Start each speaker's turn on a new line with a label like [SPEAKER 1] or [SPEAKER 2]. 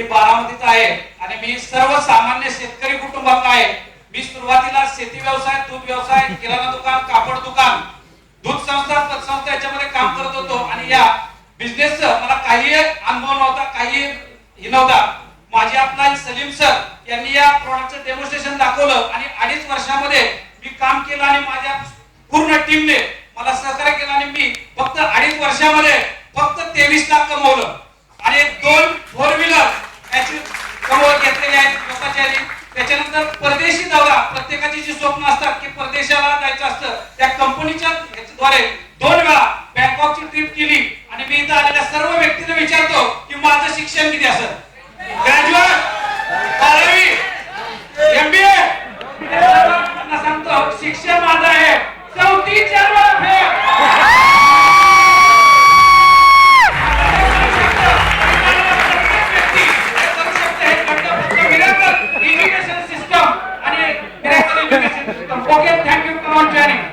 [SPEAKER 1] मी बारामतीचा आहे आणि मी सर्वसामान्य शेतकरी कुटुंबातला आहे. मी सुरुवातीला शेती व्यवसाय, दूध व्यवसाय, किराणा दुकान, कापड दुकान, दूध संस्था, पतसंस्था याच्यामध्ये काम करत होतो आणि या बिझनेसचा मला काही अनुभव नव्हता, काही हे नव्हता. माझे आपला सलीम सर यांनी या प्रॉडक्टचं डेमॉन्स्ट्रेशन दाखवलं आणि 2.5 वर्षामध्ये मी काम केलं आणि माझ्या पूर्ण टीमने मला सहकार्य केलं आणि मी फक्त 2.5 वर्षामध्ये फक्त 23 लाख कमवलं आणि 2 4 व्हीलर याची कमवून घेतलेली आहेत स्वतःच्या. त्याच्यानंतर परदेशी दौरा, प्रत्येकाची जी स्वप्न असतात की परदेशाला जायचं असतं, त्या कंपनीच्या द्वारे 2 वेळा बँकॉकची ट्रिप केली आणि मी इथं आलेल्या सर्व व्यक्तींना विचारतो की माझं शिक्षण किती असेल, ग्रॅज्युएट, 12वी, MBA, त्यांना सांगतो शिक्षण माझं आहे 34 Okay, thank you for joining.